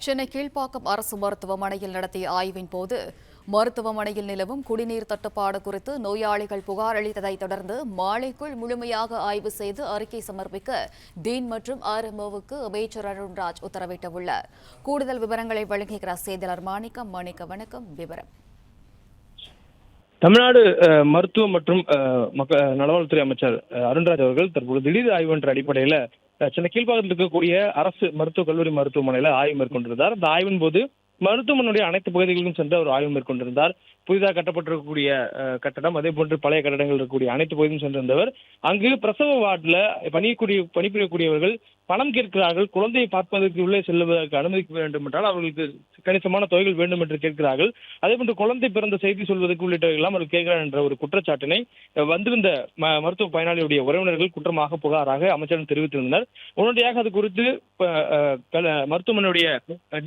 சென்னை கீழ்ப்பாக்கம் அரசு மருத்துவமனையில் நடத்திய ஆய்வின் போது மருத்துவமனையில் நிலவும் குடிநீர் தட்டுப்பாடு குறித்து நோயாளிகள் புகார் அளித்ததைத் தொடர்ந்து மாலைக்குள் முழுமையாக ஆய்வு செய்து அறிக்கை சமர்ப்பிக்க டீன் மற்றும் ஆர்எம்ஓவுக்கு அமைச்சர் அருண்ராஜ் உத்தரவிட்டுள்ளார். கூடுதல் விவரங்களை வழங்குகிறார் செய்தியாளர் மாணிக்கம். வணக்கம். விவரம். தமிழ்நாடு மருத்துவம் மற்றும் நலவாழ்வுத்துறை அமைச்சர் அருண்ராஜ் அவர்கள் தற்போது திடீர் ஆய்வு என்ற அடிப்படையில் சென்னை கீழ்ப்பாக்கத்தில் இருக்கக்கூடிய அரசு மருத்துவக் கல்லூரி மருத்துவமனையில் ஆய்வு மேற்கொண்டிருந்தார். அந்த ஆய்வின் போது மருத்துவமனையுடைய அனைத்து பகுதிகளுக்கும் சென்று அவர் ஆய்வு மேற்கொண்டிருந்தார். புதிதாக கட்டப்பட்டிருக்கக்கூடிய கட்டடம், அதே போன்று பழைய கட்டடங்கள் இருக்கக்கூடிய அனைத்து பகுதியும் சென்றிருந்தவர் அங்கு பிரசவ வார்டில் பணிபுரியக்கூடியவர்கள் பணம் கேட்கிறார்கள். குழந்தையை பார்ப்பதற்கு உள்ளே செல்வதற்கு அனுமதிக்க வேண்டும் என்றால் அவர்களுக்கு கணிசமான தொகைகள் வேண்டும் என்று கேட்கிறார்கள். அதே போன்று குழந்தை பிறந்த செய்தி சொல்வதற்கு உள்ளிட்டவர்களெல்லாம் அவர்கள் கேட்கிறார் என்ற ஒரு குற்றச்சாட்டினை வந்திருந்த மருத்துவ பயனாளியுடைய உறவினர்கள் குற்றமாக புகாராக அமைச்சரிடம் தெரிவித்திருந்தனர். உடனடியாக அது குறித்து மருத்துவமனையுடைய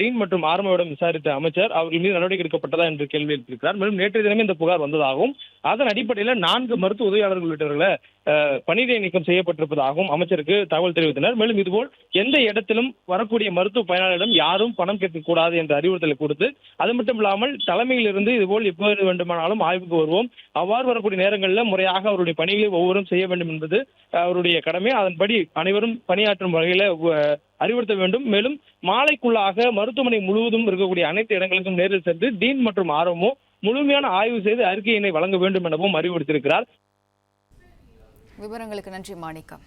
டீன் மற்றும் ஆர்எம்ஓவிடம் விசாரித்த அமைச்சர் அவர்கள் மீது நடவடிக்கை எடுக்கப்பட்டதா என்று கேள்வி எழுப்பியிருக்கிறார். மேலும் நேற்றைய தினமே இந்த புகார் வந்ததாகவும் அதன் அடிப்படையில் 4 மருத்துவ உதவியாளர்கள் உள்ளிட்டவர்களை பணியிடை நீக்கம் செய்யப்பட்டிருப்பதாகவும் அமைச்சருக்கு தகவல் தெரிவித்தனர். மேலும் இதுபோல் எந்த இடத்திலும் வரக்கூடிய மருத்துவ பயனாளரிடம் யாரும் பணம் கேட்கக்கூடாது என்ற அறிவுறுத்தலை கொடுத்து, அது மட்டும் இல்லாமல் தலைமையிலிருந்து இதுபோல் எப்போது வேண்டுமானாலும் ஆய்வுக்கு வருவோம், அவ்வாறு வரக்கூடிய நேரங்களில் முறையாக அவருடைய பணிகளை ஒவ்வொருவரும் செய்ய வேண்டும் என்பது அவருடைய கடமை. அதன்படி அனைவரும் பணியாற்றும் வகையில் அறிவுறுத்த வேண்டும். மேலும் மாலைக்குள்ளாக மருத்துவமனை முழுவதும் இருக்கக்கூடிய அனைத்து இடங்களுக்கும் நேரில் சென்று டீன் மற்றும் ஆர்எம்ஓ முழுமையான ஆய்வு செய்து அறிக்கையினை வழங்க வேண்டும் எனவும் அறிவுறுத்தியிருக்கிறார். விவரங்களுக்கு நன்றி மாணிக்கம்.